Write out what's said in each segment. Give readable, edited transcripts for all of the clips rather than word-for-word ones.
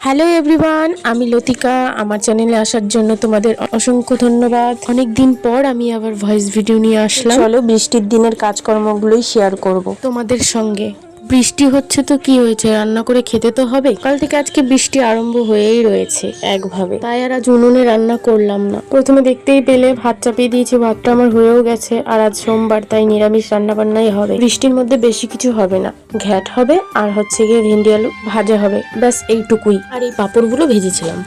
Hello everyone, আমি লতিকা। আমার চ্যানেলে আসার জন্য তোমাদের অসংখ্য ধন্যবাদ। অনেক দিন পর আমি আবার ভয়েস ভিডিও নিয়ে আসলাম। চলো বৃষ্টির দিনের কাজকর্মগুলোই শেয়ার করব তোমাদের সঙ্গে। বৃষ্টি হচ্ছে তো কি হয়েছে, রান্না করে খেতে তো হবে। কাল থেকে আজকে বৃষ্টি আরম্ভ হয়েই রয়েছে একভাবে, তাই আর আজ উনুনে রান্না করলাম না। প্রথমে দেখতেই পেলে ভাত চাপিয়ে দিয়েছি, ভাতটা আমার হয়েও গেছে। আর আজ সোমবার, তাই নিরামিষ রান্না বান্নাই হবে। বৃষ্টির মধ্যে বেশি কিছু হবে না, ঘ্যাট হবে আর হচ্ছে গিয়ে ভেন্ডি আলু ভাজা হবে, ব্যাস এইটুকুই। আর এই পাঁপড়গুলো ভেজেছিলাম।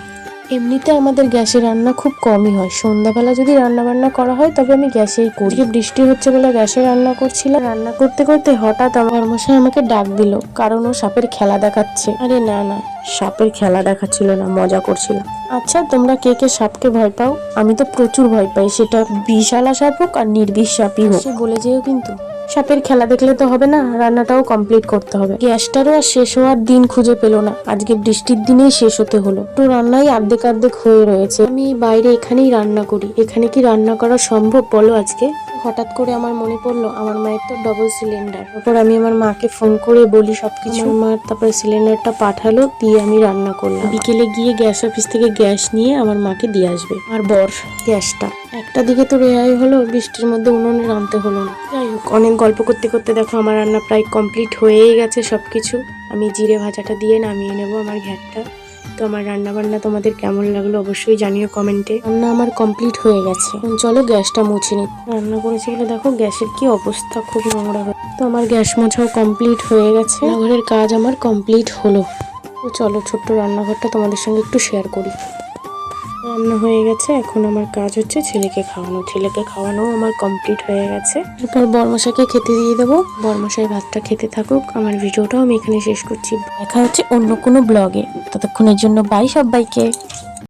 এমনিতে আমাদের গ্যাসে রান্না খুব কমই হয়। সন্ধ্যাবেলা যদি রান্না বান্না করা হয় তবে আমি গ্যাসেই করি। বৃষ্টি হচ্ছে বলে গ্যাসে রান্না করছিলাম। রান্না করতে করতে হঠাৎ আমার মশাই আমাকে ডাক দিল, কারণ ও সাপের খেলা দেখাচ্ছে। আরে না না, সাপের খেলা দেখাচ্ছিল না, মজা করছিল। আচ্ছা, তোমরা কে কে সাপকে ভয় পাও? আমি তো প্রচুর ভয় পাই, সেটা বিষালা সাপ হোক আর নির্বিষ সাপই হোক। সে বলে যেও কিন্তু। সাপের খেলা দেখলে তো হবে না, রান্নাটাও কমপ্লিট করতে হবে। গ্যাসটারও আর শেষ হওয়ার দিন খুঁজে পেল না, আজকে বৃষ্টির দিনেই শেষ হতে হলো। তো রান্নাই অর্ধেক হয়ে রয়েছে। আমি বাইরে এখানেই রান্না করি, এখানে কি রান্না করা সম্ভব বলো আজকে? হঠাৎ করে আমার মনে পড়লো আমার মায়ের তো ডবল সিলিন্ডার। তারপর আমি আমার মাকে ফোন করে বলি সবকিছু। আমার মা তারপরে সিলিন্ডারটা পাঠালো, দিয়ে আমি রান্না করলাম। বিকেলে গিয়ে গ্যাস অফিস থেকে গ্যাস নিয়ে আমার মাকে দিয়ে আসবে আর বর গ্যাসটা। একটা দিকে তো রেহাই হলো, বৃষ্টির মধ্যে উনুনে রাঁধতে হলো না। যাই হোক, অনেক গল্প করতে করতে দেখো আমার রান্না প্রায় কমপ্লিট হয়েই গেছে সবকিছু। আমি জিরে ভাজাটা দিয়ে নামিয়ে নেবো আমার ঘ্যাটটা। তো আমার রান্না বান্না তোমাদের কেমন লাগলো অবশ্যই জানিও কমেন্টে। রান্না আমার কমপ্লিট হয়ে গেছে, চলো গ্যাসটা মুছে নিই। রান্না করেছি বলে দেখো গ্যাসের কি অবস্থা, খুব নোংরা হয়ে। তো আমার গ্যাস মোছাও কমপ্লিট হয়ে গেছে, রান্নাঘরের কাজ আমার কমপ্লিট হলো। তো চলো ছোট্ট রান্নাঘরটা তোমাদের সঙ্গে একটু শেয়ার করি। রান্না হয়ে গেছে, এখন আমার কাজ হচ্ছে ছেলেকে খাওয়ানো। ছেলেকে খাওয়ানো আমার কমপ্লিট হয়ে গেছে। এরপর বরমশাইকে খেতে দিয়ে দেবো। বরমশাই ভাতটা খেতে থাকুক, আমার ভিডিওটাও আমি এখানে শেষ করছি। দেখা হচ্ছে অন্য কোনো ব্লগে, ততক্ষণের জন্য বাই সবাইকে।